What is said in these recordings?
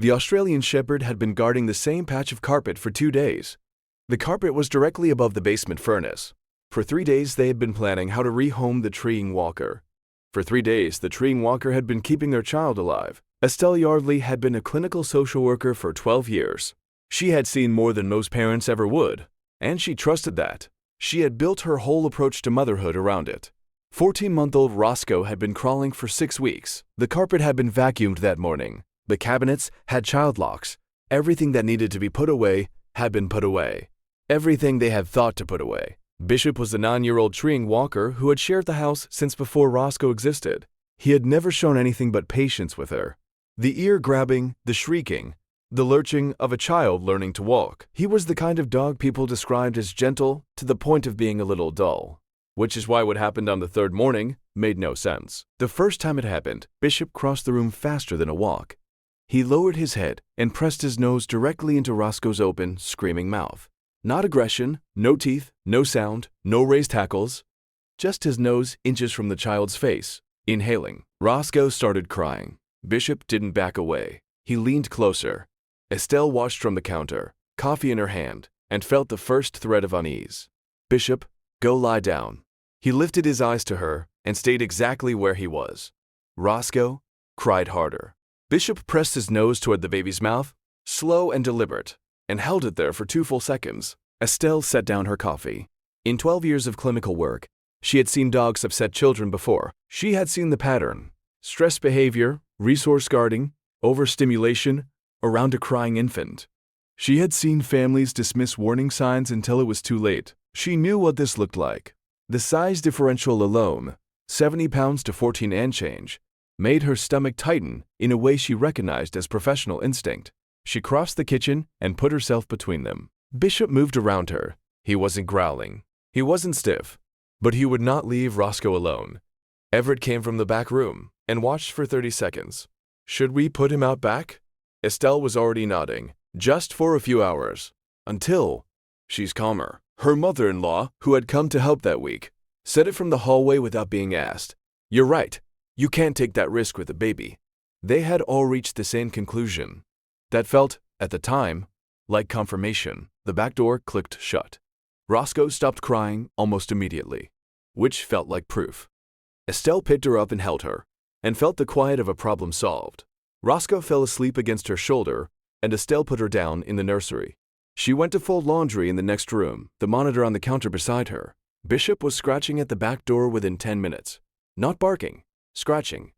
The Australian Shepherd had been guarding the same patch of carpet for 2 days. The carpet was directly above the basement furnace. For 3 days they had been planning how to rehome the treeing walker. For 3 days the treeing walker had been keeping their child alive. Estelle Yardley had been a clinical social worker for 12 years. She had seen more than most parents ever would, and she trusted that. She had built her whole approach to motherhood around it. 14-month-old Roscoe had been crawling for 6 weeks. The carpet had been vacuumed that morning. The cabinets had child locks. Everything that needed to be put away had been put away. Everything they had thought to put away. Bishop was the 9-year-old treeing walker who had shared the house since before Roscoe existed. He had never shown anything but patience with her. The ear-grabbing, the shrieking, the lurching of a child learning to walk. He was the kind of dog people described as gentle to the point of being a little dull. Which is why what happened on the 3rd morning made no sense. The first time it happened, Bishop crossed the room faster than a walk. He lowered his head and pressed his nose directly into Roscoe's open, screaming mouth. Not aggression, no teeth, no sound, no raised hackles. Just his nose inches from the child's face, inhaling. Roscoe started crying. Bishop didn't back away. He leaned closer. Estelle watched from the counter, coffee in her hand, and felt the first thread of unease. Bishop, go lie down. He lifted his eyes to her and stayed exactly where he was. Roscoe cried harder. Bishop pressed his nose toward the baby's mouth, slow and deliberate, and held it there for 2 full seconds. Estelle set down her coffee. In 12 years of clinical work, she had seen dogs upset children before. She had seen the pattern: stress behavior, resource guarding, overstimulation around a crying infant. She had seen families dismiss warning signs until it was too late. She knew what this looked like. The size differential alone, 70 pounds to 14 and change, made her stomach tighten in a way she recognized as professional instinct. She crossed the kitchen and put herself between them. Bishop moved around her. He wasn't growling. He wasn't stiff. But he would not leave Roscoe alone. Everett came from the back room and watched for 30 seconds. Should we put him out back? Estelle was already nodding. Just for a few hours. Until she's calmer. Her mother-in-law, who had come to help that week, said it from the hallway without being asked. You're right. You can't take that risk with a baby. They had all reached the same conclusion. That felt, at the time, like confirmation. The back door clicked shut. Roscoe stopped crying almost immediately, which felt like proof. Estelle picked her up and held her, and felt the quiet of a problem solved. Roscoe fell asleep against her shoulder, and Estelle put her down in the nursery. She went to fold laundry in the next room, the monitor on the counter beside her. Bishop was scratching at the back door within 10 minutes. Not barking, scratching.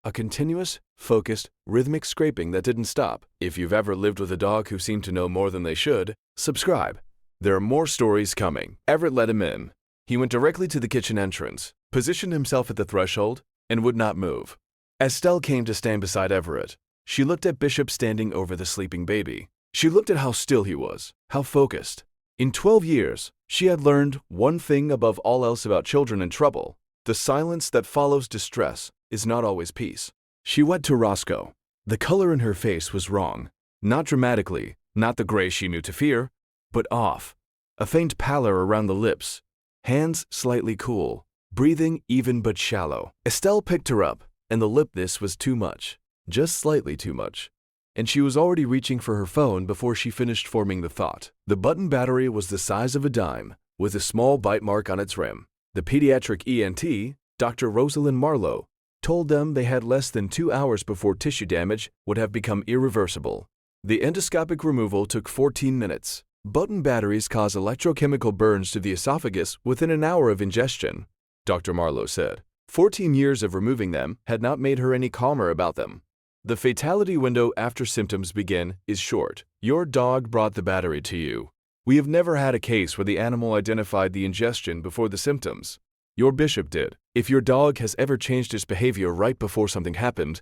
A continuous, focused, rhythmic scraping that didn't stop. If you've ever lived with a dog who seemed to know more than they should, subscribe. There are more stories coming. Everett let him in. He went directly to the kitchen entrance, positioned himself at the threshold, and would not move. Estelle came to stand beside Everett. She looked at Bishop standing over the sleeping baby. She looked at how still he was, how focused. In 12 years, she had learned one thing above all else about children in trouble: the silence that follows distress is not always peace. She went to Roscoe. The color in her face was wrong. Not dramatically, not the gray she knew to fear, but off. A faint pallor around the lips. Hands slightly cool. Breathing even but shallow. Estelle picked her up, and the limpness was too much. Just slightly too much. And she was already reaching for her phone before she finished forming the thought. The button battery was the size of a dime, with a small bite mark on its rim. The pediatric ENT, Dr. Rosalind Marlowe, told them they had less than 2 hours before tissue damage would have become irreversible. The endoscopic removal took 14 minutes. Button batteries cause electrochemical burns to the esophagus within an hour of ingestion, Dr. Marlowe said. 14 years of removing them had not made her any calmer about them. The fatality window after symptoms begin is short. Your dog brought the battery to you. We have never had a case where the animal identified the ingestion before the symptoms. Your Bishop did. If your dog has ever changed its behavior right before something happened,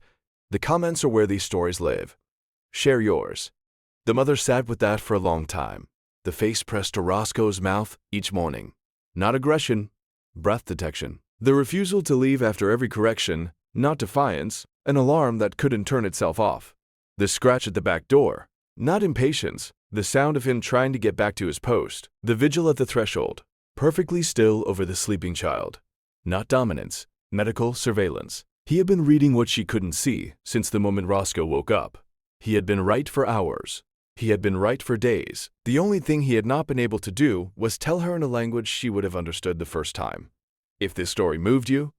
the comments are where these stories live. Share yours. The mother sat with that for a long time, the face pressed to Roscoe's mouth each morning. Not aggression, breath detection. The refusal to leave after every correction, not defiance, an alarm that couldn't turn itself off. The scratch at the back door, not impatience, the sound of him trying to get back to his post. The vigil at the threshold, perfectly still over the sleeping child. Not dominance, medical surveillance. He had been reading what she couldn't see since the moment Roscoe woke up. He had been right for hours. He had been right for days. The only thing he had not been able to do was tell her in a language she would have understood the first time. If this story moved you,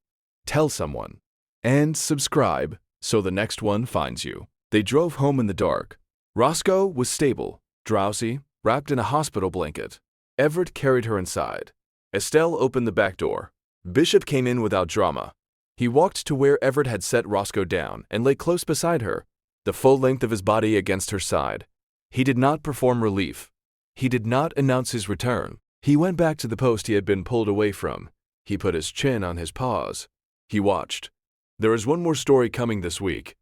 tell someone. And subscribe so the next one finds you. They drove home in the dark. Roscoe was stable, drowsy, wrapped in a hospital blanket. Everett carried her inside. Estelle opened the back door. Bishop came in without drama. He walked to where Everett had set Roscoe down and lay close beside her, the full length of his body against her side. He did not perform relief. He did not announce his return. He went back to the post he had been pulled away from. He put his chin on his paws. He watched. There is one more story coming this week.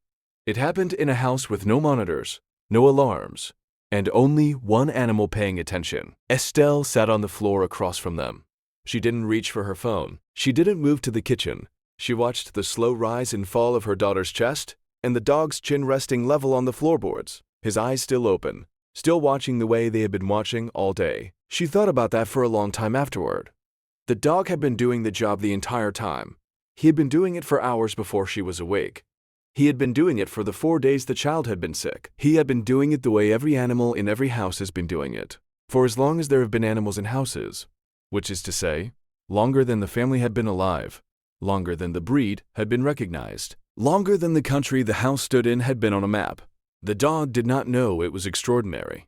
It happened in a house with no monitors, no alarms, and only one animal paying attention. Estelle sat on the floor across from them. She didn't reach for her phone. She didn't move to the kitchen. She watched the slow rise and fall of her daughter's chest and the dog's chin resting level on the floorboards, his eyes still open, still watching the way they had been watching all day. She thought about that for a long time afterward. The dog had been doing the job the entire time. He had been doing it for hours before she was awake. He had been doing it for the 4 days the child had been sick. He had been doing it the way every animal in every house has been doing it, for as long as there have been animals in houses, which is to say, longer than the family had been alive, longer than the breed had been recognized, longer than the country the house stood in had been on a map. The dog did not know it was extraordinary.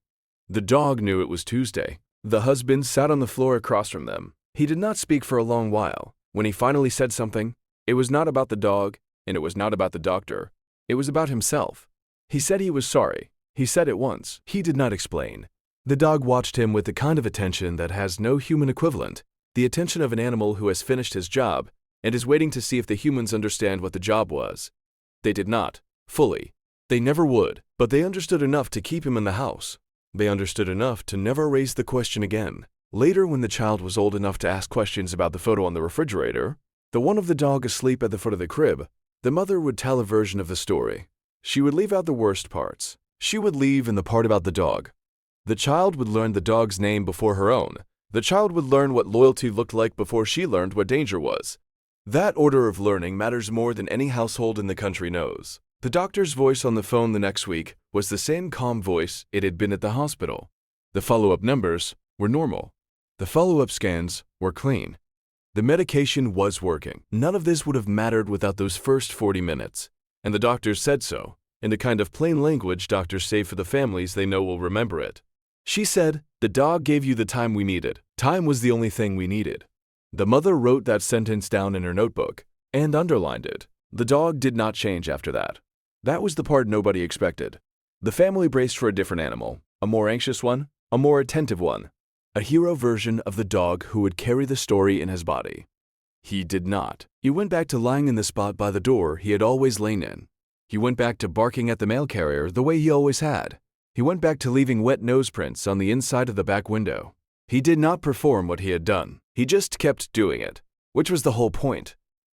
The dog knew it was Tuesday. The husband sat on the floor across from them. He did not speak for a long while. When he finally said something, it was not about the dog, and it was not about the doctor. It was about himself. He said he was sorry. He said it once. He did not explain. The dog watched him with the kind of attention that has no human equivalent, the attention of an animal who has finished his job and is waiting to see if the humans understand what the job was. They did not, fully. They never would, but they understood enough to keep him in the house. They understood enough to never raise the question again. Later, when the child was old enough to ask questions about the photo on the refrigerator, the one of the dog asleep at the foot of the crib, the mother would tell a version of the story. She would leave out the worst parts. She would leave in the part about the dog. The child would learn the dog's name before her own. The child would learn what loyalty looked like before she learned what danger was. That order of learning matters more than any household in the country knows. The doctor's voice on the phone the next week was the same calm voice it had been at the hospital. The follow-up numbers were normal. The follow-up scans were clean. The medication was working. None of this would have mattered without those first 40 minutes. And the doctors said so, in the kind of plain language doctors say for the families they know will remember it. She said, "The dog gave you the time we needed. Time was the only thing we needed." The mother wrote that sentence down in her notebook and underlined it. The dog did not change after that. That was the part nobody expected. The family braced for a different animal, a more anxious one, a more attentive one, a hero version of the dog who would carry the story in his body. He did not. He went back to lying in the spot by the door he had always lain in. He went back to barking at the mail carrier the way he always had. He went back to leaving wet nose prints on the inside of the back window. He did not perform what he had done. He just kept doing it, which was the whole point.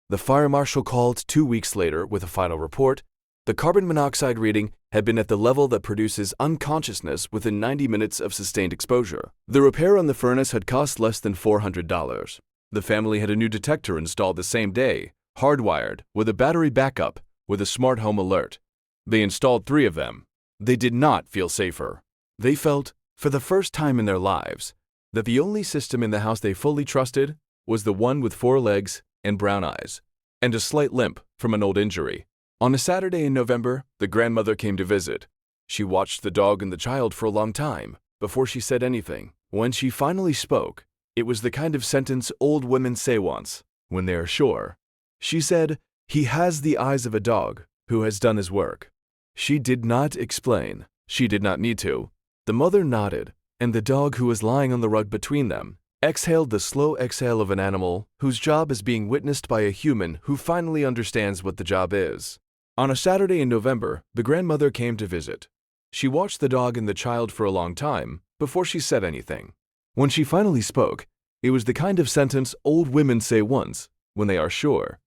The fire marshal called 2 weeks later with a final report. The carbon monoxide reading had been at the level that produces unconsciousness within 90 minutes of sustained exposure. The repair on the furnace had cost less than $400. The family had a new detector installed the same day, hardwired, with a battery backup, with a smart home alert. They installed 3 of them. They did not feel safer. They felt, for the first time in their lives, that the only system in the house they fully trusted was the one with 4 legs and brown eyes, and a slight limp from an old injury. On a Saturday in November, the grandmother came to visit. She watched the dog and the child for a long time before she said anything. When she finally spoke, it was the kind of sentence old women say once, when they are sure. She said, "He has the eyes of a dog who has done his work." She did not explain. She did not need to. The mother nodded, and the dog who was lying on the rug between them exhaled the slow exhale of an animal whose job is being witnessed by a human who finally understands what the job is. On a Saturday in November, the grandmother came to visit. She watched the dog and the child for a long time before she said anything. When she finally spoke, it was the kind of sentence old women say once, when they are sure.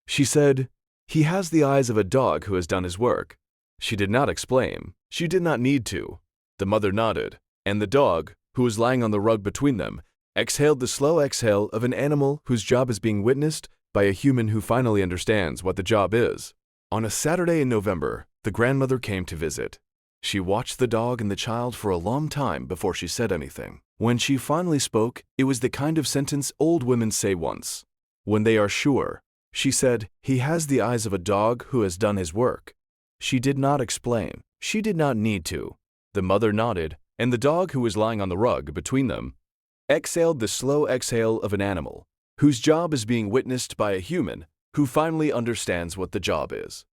She said, "He has the eyes of a dog who has done his work." She did not explain. She did not need to. The mother nodded, and the dog, who was lying on the rug between them, exhaled the slow exhale of an animal whose job is being witnessed by a human who finally understands what the job is. On a Saturday in November, the grandmother came to visit. She watched the dog and the child for a long time before she said anything. When she finally spoke, it was the kind of sentence old women say once, when they are sure. She said, "He has the eyes of a dog who has done his work." She did not explain. She did not need to. The mother nodded, and the dog who was lying on the rug between them exhaled the slow exhale of an animal whose job is being witnessed by a human who finally understands what the job is.